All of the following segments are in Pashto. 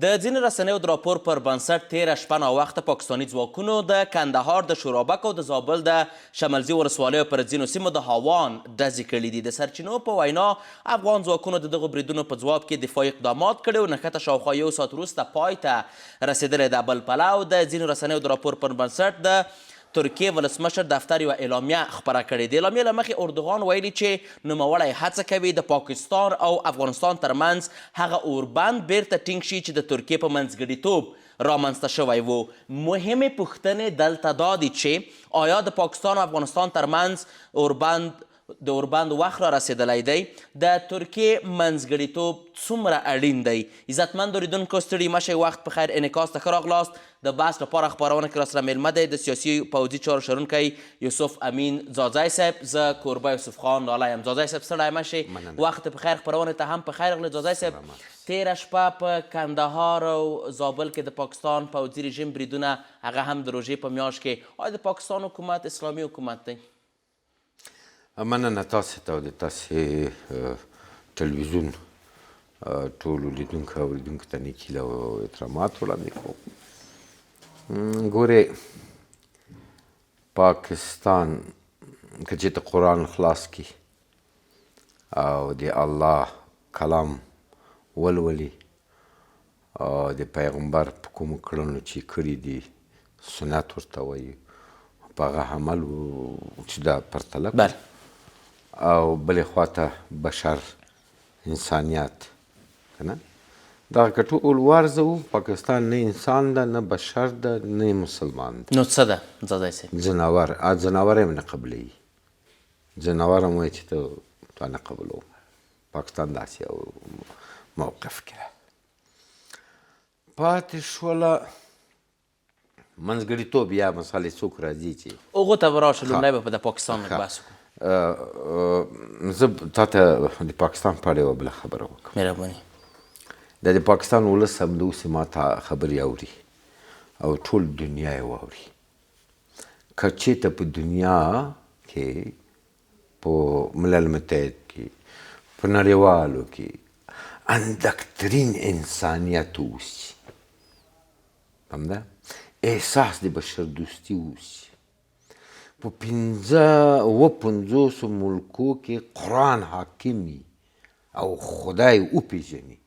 د ځینو رسنیو د راپور پر بنسټ تېره شپه ناوخته پاکستاني ځواکونو د کندهار د شورابک او د زابل د شملزي ولسوالیو پر ځینو سیمو د هاوان ډزې کړي دي. د سرچینو په وینا افغان ځواکونو د دغو بریدونو په ځواب کې دفاعي اقدامات کړي او نښته شاوخوا یو ساعت وروسته پای ته رسېدلی ده. بل پلو د ځینو رسنیو د راپور پر بنسټ د ترکیې ولسمشر دفتر یوه اعلامیه خپره کړې. د اعلامیې له مخې اردوغان ویلي چې نوموړی هڅه کوي د پاکستان او افغانستان ترمنځ هغه اوربند بیرته ټینګ شي چې د ترکیې په منځګړیتوب رامنځته شوی و. مهمې پوښتنې دلته دا دي چې آیا د پاکستان او افغانستان ترمنځ د اوربند وخت را رسېدلی دی؟ د ترکیې منځګړیتوب څومره اړین دی؟ عزتمند اورېدونکو ستړي مشئ، وخت په خیر انعکاس ته ښه راغلاست. د بحث لپاره خپرونه کې راسره میلمه دی د سیاسي پوځي چارو شرونکی یوسف امین ځاځی صاحب. زه کوربه یوسف خان ډالی یم. ځاځی صاحب ستړی مشئ، وخت په خیر خپرونې ته هم په خیر راغلی. ځاځی صاحب، تېره شپه په کندهار او زابل کې د پاکستان پوځي رژیم بریدونه، هغه هم د روژې په میاشت کې، آیا د پاکستان حکومت اسلامي حکومت دی؟ مننه تاسې ته او د تاسې ټلویزیون ټولو لیدونکو او اورېدونکو ته نیک هیله او احترامات وړاندې کوم. ګورې، پاکستان که چېرته قرآن خلاص کړي او د الله کلام ولولي او د پیغمبر په کومو کړنو چې کړي دي سنت ورته وایي، په هغه عمل چې دا پرتله کړي او بلې خواته بشر انسانیت کنه دغه که ټول وارزه وو، پاکستان نه انسان ده نه بشر ده نه مسلمان ده. نو څه ده ځاځی صاحب؟ ځناور. ځناور هم نه قبلوي. ځناور هم وایي چې تا نه قبلوم. پاکستان داسې یو موقف کې ده. پاتې شوله منځګړیتوب یا مسالې څوک راځي چې هغو ته به راشه. لومړی به د پاکستان لږ بحث وکړو. زه تا ته د پاکستان په اړه یوه بله خبره وکړم. مهرباني. د پاکستان ولس همدوسې ما ته خبرې اوري او ټول دنیا یې واوري. که چېرته په دنیا کې په ملل متحد کې په نړیوالو کې اندکترین انسانیت اوسي، فهمده، احساس د بشر دوستي اوسي، په 50 ملکو کې قرآن حاکم وي او خدای وپېژني،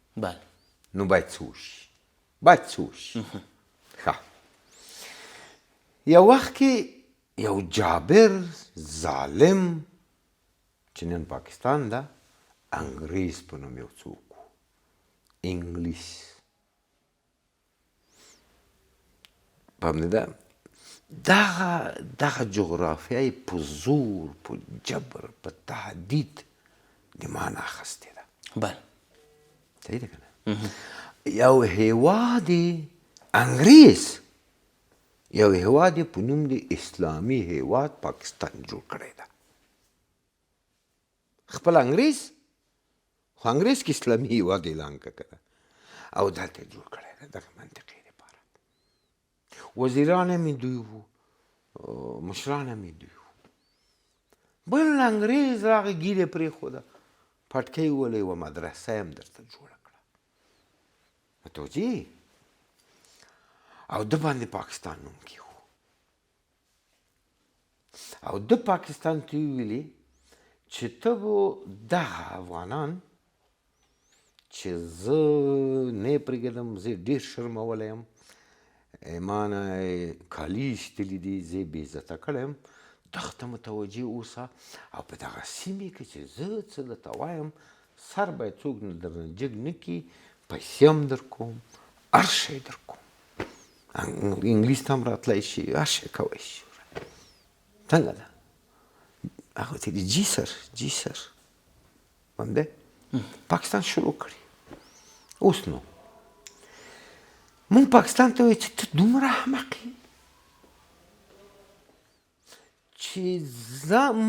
نو باید څه وشي؟ باید څه وشي؟ ښه، یو وخت کې یو جابر ظالم چې نن پاکستان ده، انګریز په نوم یو څوک و، انګلیس، فهمیده؟ دغه جغرافیه یې په زور، په جبر، په تهدید د معنا اخیستې ده. بله، صحیح ده که نه؟ یو هیواد انګریز یو هیواد په نوم د اسلامي هیواد پاکستان جوړ کړی ده. خپل انګریز، خو انګریز کې اسلامي هیواد اعلان کړه او دلته جوړ کړی ده دغه منطقې دپاره. وزیران هم یې دوی وو، مشران هم یې دوی وو. بل انګریز راغی ګیرې پرېښوده، پټکۍ ووهله، یوه مدرسه هم درته جوړه کړه. متوجه؟ او ده باندې پاکستان نوم کېښو او ده پاکستان ته ویلي چې ته به دغه افغانان چې زه نه یې پرېږدم، زه ډېر شرمولی یم، ما نه کالي ایستلي دي، زه یې بې عزته کړی یم، دغه ته متوجه اوسه او په دغه سیمې کې چې زه څه درته وایم سر باید څوک درنه جګ نه کړي، پیسې هم در کوم، هر شی در کوم، انګلیس ته هم راتلی شي، هر شی کولی شي. څنګه ده؟ هغه ورته ویلي جي سر، جي سر، فهمدی؟ پاکستان شروع کړي. اوس نو مونږ پاکستان ته وایو چې ته دومره احمق یې چې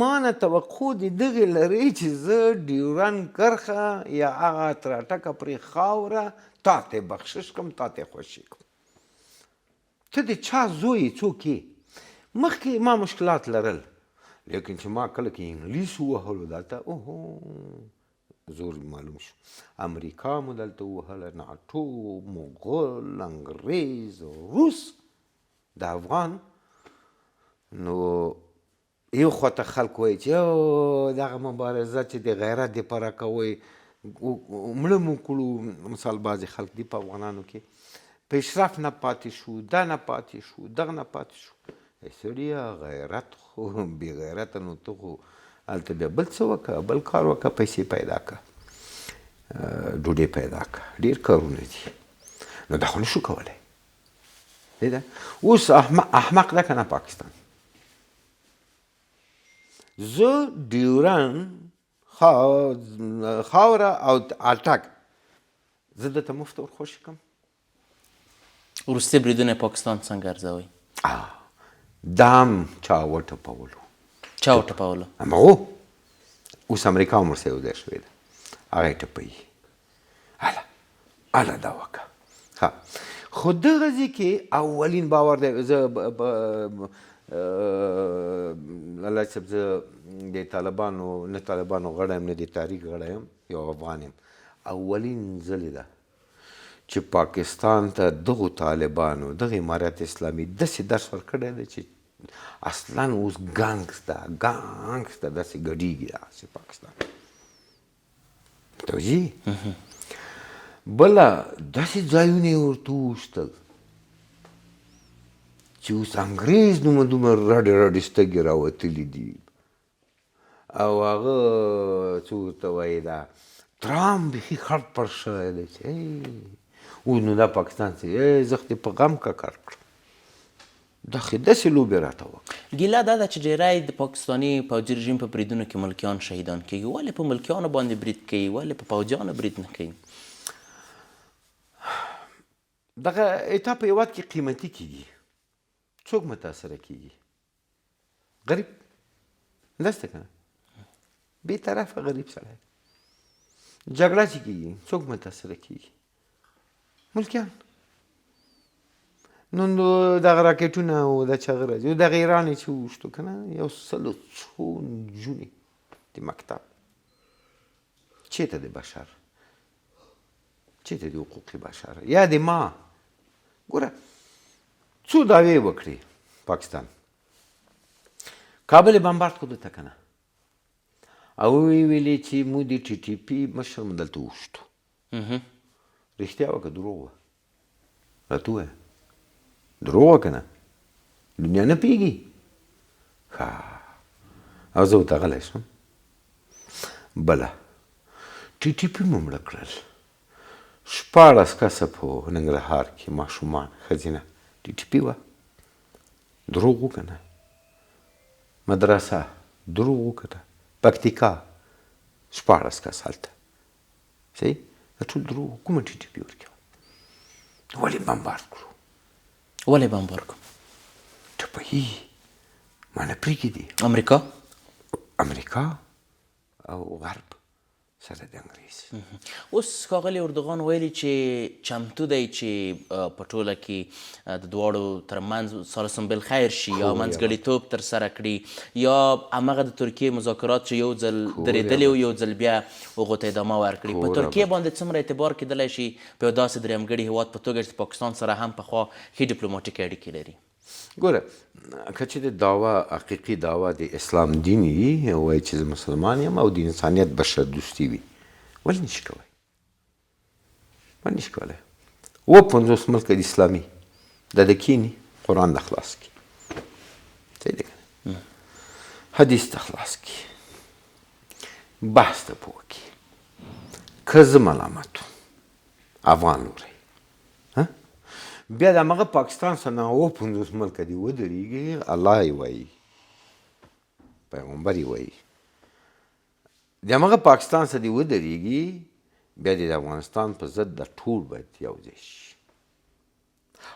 ما نه توقع د دغې لرې چې زه ډیورنډ کرښه یا هغه تراټکه پرې خاوره تا ته یې بخشش کړم، تا ته یې خوشي کړم. ته د چا زوی یې، څوک یې؟ مخکې ما مشکلات لرل، لیکن چې ما کله کې انګلیس ووهلو دلته، اوهو زور معلوم شو. امریکا مو دلته ووهله، ناټو، مغول، انګریز، روس. د افغان نو یو خواته خلک وایي چې یو دغه مبارزه چې د غیرت دپاره کوئ مړه مو کړو. مثال بعضې خلک دي په افغانانو کې پیشرفت نه پاتې شو، دا نه پاتې شو، دغه نه پاتې شو. ای سړیه غیرت خو بې غیرته نو ته خو هلته بیا بل څه وکړه، بل کار وکړه، پیسې پیدا کړه، ډوډۍ پیدا کړه، ډېر کارونه دي. نو دا خو نه شو کولی. اوس احمق ده که نه پاکستان. زه ډیورن خاوره او اټک زه دته مفت ورخوشي کړم. وروستي بریدونه پاکستان څنګه ارزوئ؟ دا هم چا وټپولو. چا وټپولو؟ همغو. اوس امریکا هم ورسره یو ځای شوې ده، هغه یې ټپوي. هله دا وکړه. خو دغه ځای کې اولین باور دی. زه الله صاحب زه د طالبانو نه طالبانو غړی یم نه د تحریک غړی یم، یو افغان یم. اولین ځلې ده چې پاکستان ته دغو طالبانو دغه امارت اسلامي داسې درس ورکړی دی چې اصلا اوس ګانګس ده داسې ګډېږي داسې پاکستان. متوجه؟ بله داسې ځایونه یې ورته وویشتل چې اوس انګریز نومه دومره رډې رډې سترګې راوتلي دي. او هغه څه ورته وایي دا ترام بیخي خړ پړ شوی دی چې اوس نو دا پاکستان چې زه خو دې په غم ککړ کړم. داسې لوبې راته وکړه. ګیله دا ده چې ډېری د پاکستاني پوځي رژیم په بریدونو کې ملکیان شهیدان کیږي. ولې په ملکیانو باندې برید کوي؟ ولې په پوځیانو برید نه کوي؟ دغه اتا په هېواد کې قیمتي کېږي، څوک متاثره کېږي؟ غریب. داسې که نه بې طرفه غریب سړی. جګړه چې کېږي څوک متاثره کېږي؟ ملکیان. نن دغه راکټونه او د چغه راځي او دغه ایران یې چې وویشتو که نه، یو سلو څو نجونې د مکتب. چېرته د بشر؟ چېرته د حقوق بشر؟ یا د ما ګوره څو دعوې وکړې پاکستان. کابل یې بمبارد کړو دته که نه، او ویې ویلې چې موږ د ټي ټي پي مشر مو دلته وویشتو. رښتیا وه که دروغ وه؟ راته ووایه. دروغ وه که نه؟ دنیا نه پوهېږي. ښه، او زه ورته غلی شوم. بله ټي ټي پي مو مړه کړل. 14 کسه په ننګرهار کې ماشومان ښځینه ټي ټي پي وه. دروغ وه که نه؟ مدرسه دروغ وه که نه؟ پکتیکا 14 کس هلته. صحیح؟ دا ټول دروغ. کومه ټي ټي پي ورکې وه؟ ولې بمبارد کړو؟ ولې بمبارد کړو؟ ټپوي ما نه پرېږدي. امریکا او غرب سره د انګریز. اوس ښاغلي اردوغان ویلي چې چمتو دی چې په ټوله کې د دواړو ترمنځ ثالث بالخیر شي یا منځګړیتوب ترسره کړي، یا همغه د ترکیې مذاکرات چې یو ځل درېدلي و یو ځل بیا هغو ته ادامه ورکړي. په ترکیې باندې څومره اعتبار کېدلی شي په یو داسې درېیمګړي هېواد په توګه چې پاکستان سره هم پخوا ښې ډیپلوماټیکې اړیکې لري؟ ګوره که چې د دعوه حقیقي دعوه د اسلام دین وي، وایي چې زه مسلمان یم او د انسانیت بشر دوستي وي، ولې نشي کولی؟ ولې نشي کولی؟ 50 ملکه د اسلامي د کینی قرآن د خلاص کی، صحیح دی که نه؟ حدیث د خلاص کی، بحث د پوه کی، که زه ملامت افغان لوري بیا د همغه پاکستان سره 50 ملکه دې ودرېږي، الله یې وایي، پیغمبر یې وایي، د همغه پاکستان سره دې ودرېږي، بیا دې د افغانستان په ضد د ټول باید یو ځای شي.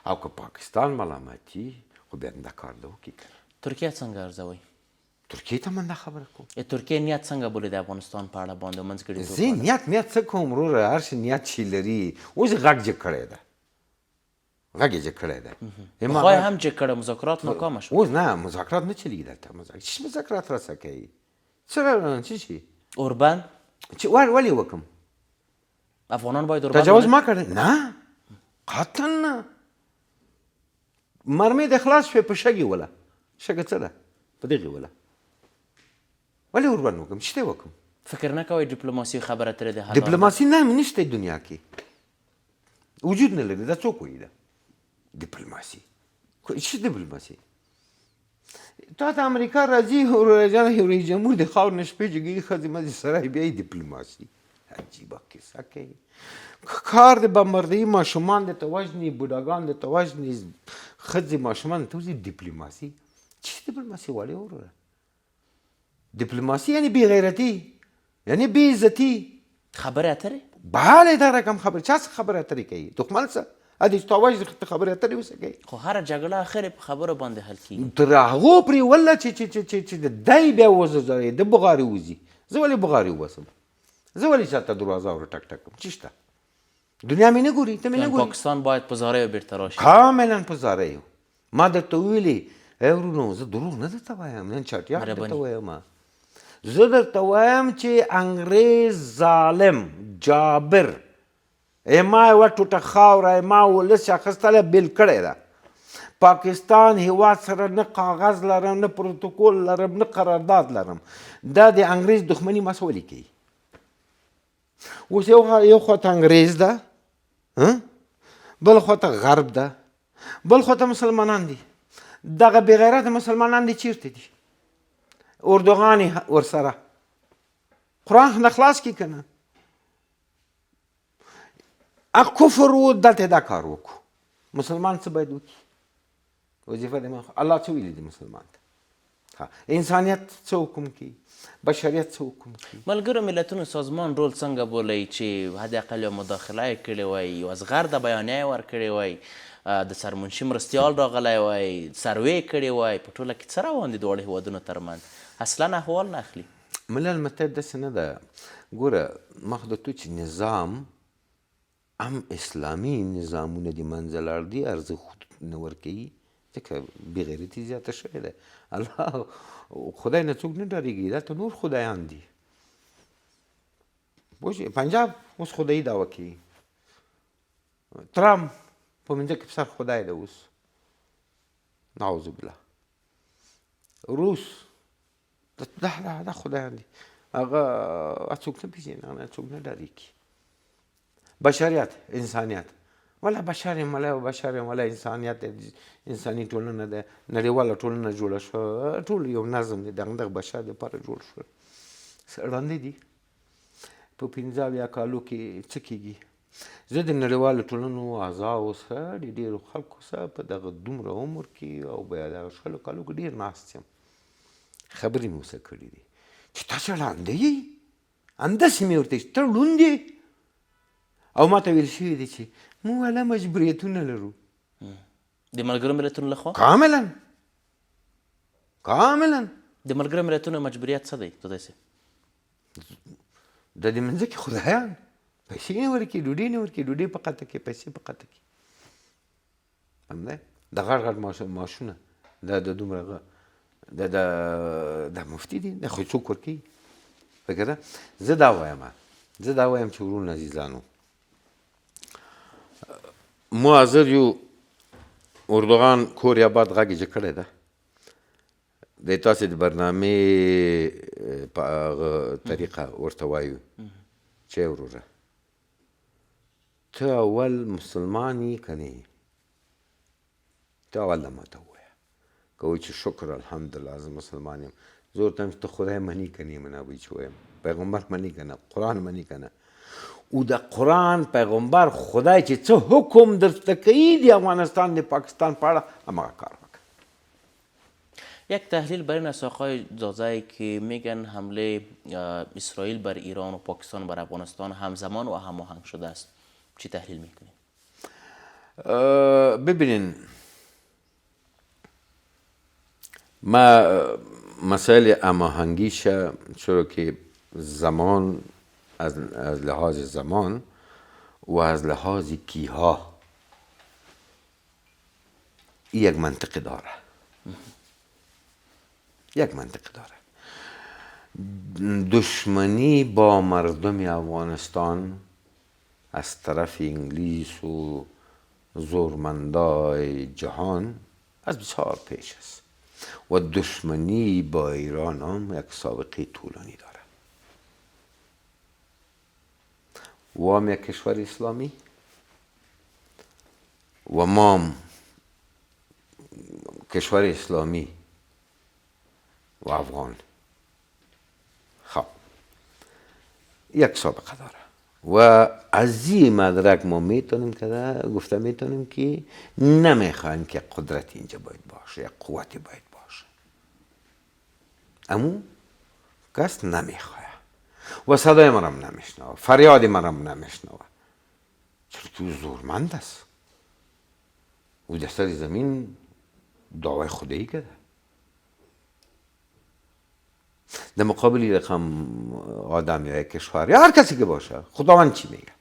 او که پاکستان ملامتي خو بیا دا کار ده وکړي که نه. ترکیه څنګه ارزوئ؟ ترکیې ته من دا خبره کوم. ترکیه نیت څنګه بولي د افغانستان په اړه باندې منځګړیتوب؟ زه نیت څه کوم وروره، هر شي نیت چې لري. اوس غږ جګ کړی ده، غږ یې جګ کړی ده. پخوا یې هم جګ کړی، مذاکرات ناکامه شول. اوس نه مذاکرات نه چلېږي دلته. مذاکرات راسه کوي څه شي؟ اوربن چې ولې وکم؟ افغانان باید ورباندې تجاوز ما کړی؟ نه، قطعا نه. مرمۍ د خلاص شوې په شګې وله. شګه څه ده؟ په دغې وله. ولې ورباندې وکم؟ چې وکم؟ فکر نه کوئ ډیپلوماسي خبره ترې د حل ډیپلوماسي نه نشته دنیا کې، وجود نه لري. دا څوک وایي ده ډیپلوماسي؟ څه ډیپلوماسي؟ تا ته امریکا راځي رئیس جمهور د خاورو نه شپې جګوي ښځې مځې سره بیا یې ډیپلوماسي. عجیبه کیسه کوي. کار د بمبردي ماشومان درته وژني، بوډاګان درته وژني، ښځې ماشومان ته وځي ډیپلوماسي. چې ډیپلوماسي غواړې وروره؟ ډیپلوماسي یعنې بې غیرتي، یعنې بې عزتي. خبرې اترې؟ بله دا رقم خبرې. چا څه خبرې اترې کوي؟ دښمن څه ادې چې تا وژني خبرې اترې اوسه کوي؟ خو هره جګړه اخر په خبرو باندې حل کېږي. تر هغو پرې وله چې دی بیا وزرځوي، د بغارې وځي. زه ولې بغارې وباسم؟ زه ولې چاته دروازه ور ټک ټک کوم؟ چې شته دنیا مې نه ګوري، ته مې نه ګوري. پاکستان باید په زاریو بیرته راشي. کاملا په زاریو. ما درته ویلي ای ورونو، زه دروغ نه درته وایم، نن چاټیاق درته وایم. زه درته وایم چې انګریز ظالم جابر ما یوه ټوټه خاوره ما ولس اخیستله بېل کړې ده. پاکستان هیواد سره نه کاغذ لرم، نه پروتوکول لرم، نه قرارداد لرم. دا د انګریز دښمني ما څه ولې کوي؟ اوس یو خواته انګریز ده، بل خواته غرب ده، بل خواته مسلمانان دي. دغه بې غیرته مسلمانان دي چیرته دي؟ اردوغان یې ورسره قرآن نه خلاص کړي که نه؟ کفر و دلته دا کار وکړو. مسلمان څه باید وکړي؟ وظیفه د الله څه ویلي دي مسلمان ته؟ انسانیت څه حکم کوي؟ بشریت څه حکم کوي؟ ملګرو ملتونو سازمان رول څنګه بولئ چې حداقل یو مداخله یې کړې وای، یو زغرده بیانیه یې ورکړې وای، د سرمنشي مرستیال راغلی وای، سروې کړې وای، په ټوله کې څه روان دي دواړو هیوادونو ترمنځ؟ اصلا احوال نه اخلي. ملل متحد داسې نه ده. ګوره مخ د تو چې نظام هم اسلامي نظامونه د منځه لاړ دي، ارزښت نه ورکوي، ځکه بې غیرتي زیاته شوې ده. الله خدای نه څوک نه ډارېږي، دلته نور خدایان دي. پوه شوې؟ پنجاب اوس خدایي دعوه کوي. ترامپ په منځه کې پسر خدای ده اوس، نعوذ بالله. روس دا خدایان دي، هغه څوک نه پېژني، هغه څوک نه ډارېږي. بشریت، انسانیت، ولا بشر یم ولا بشر یم ولا انسانیت، انساني ټولنه ده، نړیواله ټولنه جوړه شوه، ټول یو نظم دی، دغه بشر دپاره جوړ شول. ړانده دي. په 15 کالو کې څه کېږي؟ زه د نړیوالو ټولنو اعضاو سره د ډېرو خلکو سره په دغه دومره عمر کې او بیا دغه 20 کالو کې ډېر ناست یم، خبرې مې ورسره کړي دي چې تاسو ړانده یې؟ همداسې مې ورته ته ړوند یې؟ او ما ته ویل شوي دي چې موږ والا مجبوریتونه لرو. د ملګرو ملتونو لخوا؟ کاملا کاملا. د ملګرو ملتونو مجبوریت څه دی؟ داسې د دې منځه کې خدایان پیسې نه ورکوي، ډوډۍ نه ورکوي، ډوډۍ په قطع کې، پیسې په قطع کې. همدا د غټ غټ معاشونه دا د دومره د مفتي دي، دا خو څوک ورکوي؟ فکر ده. زه دا وایم چې ورونو عزیزانو، مو حاضر یو اردوغان کور یا باد غږ یې کړی ده، د تاسې د برنامې په هغه طریقه ورته وایو چې وروره ته اول مسلمان یې که نه یې؟ ته اول دا ماته ووایه. که وایي چې شکر الحمدلله زه مسلمان یم، زه ورته وایم چې ته خدای مني که نه یې؟ منه وایي چې وایم پیغمبر مني که نه؟ قرآن مني که نه؟ او د قرآن پیغمبر خدای چې څه حکم درته کوي د افغانستان د پاکستان په اړه هماغه کار وکړه. یک تحلیل بر این است آقای زازای که میگن حمله اسرائیل بر ایران و پاکستان بر افغانستان همزمان و هماهنگ شده است. چی تحلیل میکنید؟ ببینین ما مسائل هماهنگیش چرا که زمان از لحاظ زمان و از لحاظ کیها یک منطق داره، یک منطق داره. دشمنی با مردم افغانستان از طرف انگلیس و زورمندای جهان از بسیار پیش است و دشمنی با ایران هم یک سابقه طولانی داره و هم یک کشور اسلامی و ما هم کشور اسلامی و افغان خب یک سابقه داره و از این مدرک ما میتونیم گفته میتونیم که نمیخوایم که قدرت اینجا باید باشه یا قوتی باید باشه اما کس نمیخواه و صدای ما هم نمیشنوه فریاد ما هم نمیشنوه چرا تو زورمند است و در سر زمین دعوای خودی کرده در مقابل رقم آدم یا یک کشور یا هر کسی که باشه خداوند چی میگه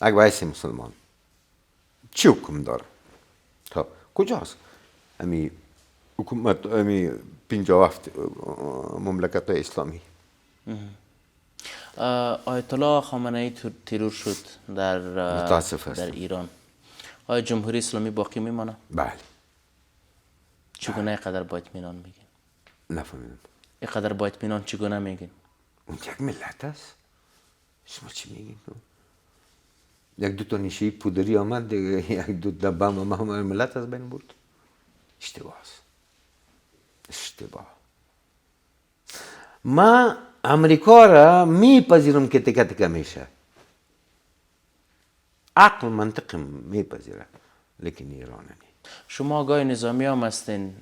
اگه وایس مسلمان چی حکم داره تا کجاست امی حکومت امی 57 مملکت اسلامی آیت الله خامنه ای ترور شد در ایران آیا جمهوری اسلامی باقی میمانه؟ بله چگونه قدر با اطمینان میگین؟ نفهمیدم اینقدر با اطمینان چگونه میگین؟ اون یک ملت است شما چی میگین؟ یک دو تا نیشه پودری آمد یک دو دبه هم ملت از بین برد اشتباه است اشتباه ما امریکا را میپذیرم که تکه تکه میشه عقل منطق میپذیره لیکن ایران نه شما آقای نظامی هم هستین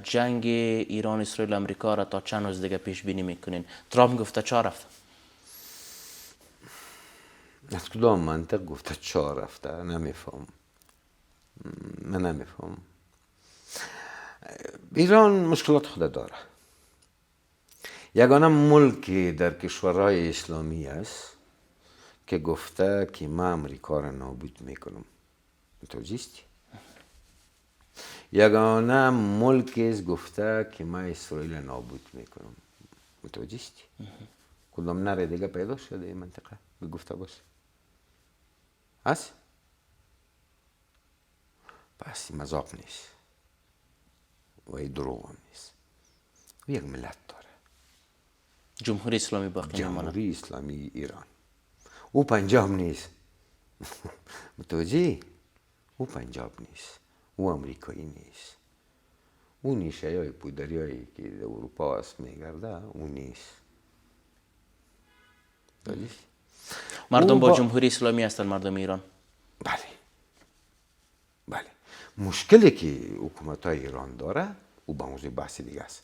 جنگ ایران اسرائیل امریکا را تا چند روز دیگه پیش بینی میکنین ترامپ گفته چه رفت از کدام منطق گفته چه رفته نمیفهم من نمیفهم ایران مشکلات خود داره یگانه ملکی در کشورهای اسلامی است که گفته که من امریکا را نابود میکنم متوجه استی؟ یگانه ملکی است گفته که من اسرائیل نابود میکنم متوجه استی؟ کدام نره دیگه پیدا شده این منطقه بگفته باشه هست؟ پس این مذاق نیست و این دروغ هم نیست و یک ملت داره جمهوری اسلامی باقی میمانه جمهوری اسلامی ایران او پنجاب نیست متوجه او پنجاب نیست او امریکایی نیست او نیشه های پودری هایی که در اروپا هست میگرده او نیست مردم با جمهوری اسلامی هستن مردم ایران بله بله مشکلی که حکومت های ایران داره او با موضوع بحث دیگه است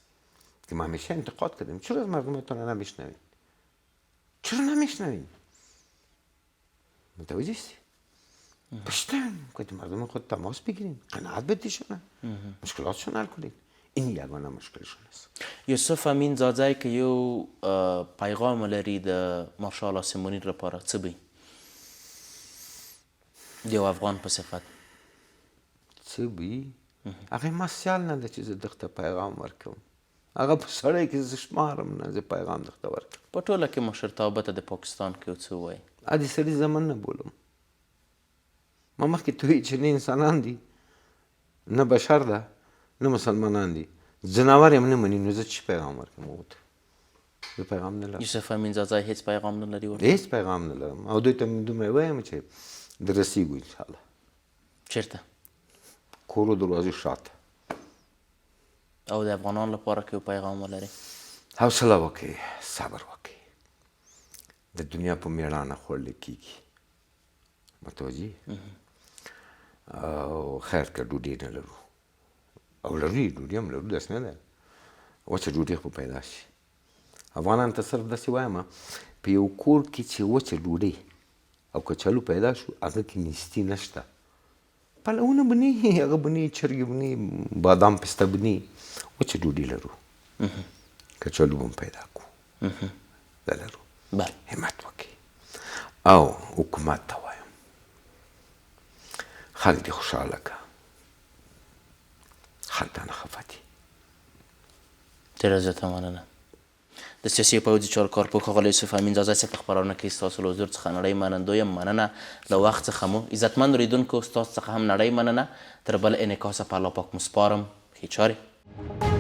که ما همیشه انتقاد کردیم چرا از مردمتون نمیشنوید چرا نمیشنوید متوجه هستی بشتن که مردم خود تماس بگیریم قناعت بدیشونه مشکلاتشون حل کنید این یگانه مشکلشون است یوسف امین زاده که یو پیغام لري د مارشال آسمونی لپاره څه به د یو افغان په صفت څه به هغه ما سیال نه ده چې زه دغه پیغام ورکوم هغه په سړی کې زه شمارم نه زه پیغام دغه ورکوم په ټوله کې مشرتابه ته د پاکستان کې څه وایي ادي سړي زمن نه بولم ما مخکې توی چې نه انسانان دي نه بشر ده نه مسلمانان دي ځناور هم نه مني نو زه چې پیغام ورکوم ورته زه پیغام نه لرم یوسف امین زاده هیڅ پیغام نه لري ورته هیڅ پیغام نه لرم او دوی ته مې دومره وایم چې دررسیږو انشاءالله چیرته کورو دروازې شاته او د افغانانو لپاره که یو پیغام ولري حوصله وکړئ صبر وکړئ د دنیا په میړانه خوړل کېږي متوجه او خیر که ډوډۍ نه لرو او لرو ډوډۍ هم لرو داسې نه ده وچه ډوډۍ خو پیدا شي افغانانو ته صرف داسې وایم په یو کور کې چې وچه ډوډۍ او کچالو پیدا شو هغه کې نیستي نشته پلونه به نه وي هغه به نه وي چرګې به نه وي بادام پسته به نه وي وچه ډوډۍ لرو کچالو به هم پیدا کړو دا لرو همت وکړئ او حکومت ته وایم خلک دې خوشحاله کړه خلک رانه خفه دي ډېره زیاته مننه د سیاسي او پوځي چارو کارپوه ښاغلی یوسف امین ځاځی صاحب په خپرونه کې ستاسو له حضور څخه نړۍ منندوی یم. مننه له وخت څخه مو. عزتمند اورېدونکو ستاسو څخه هم نړۍ مننه. تر بل انعکاسه په الله پاک مو سپارم. ښې چارې.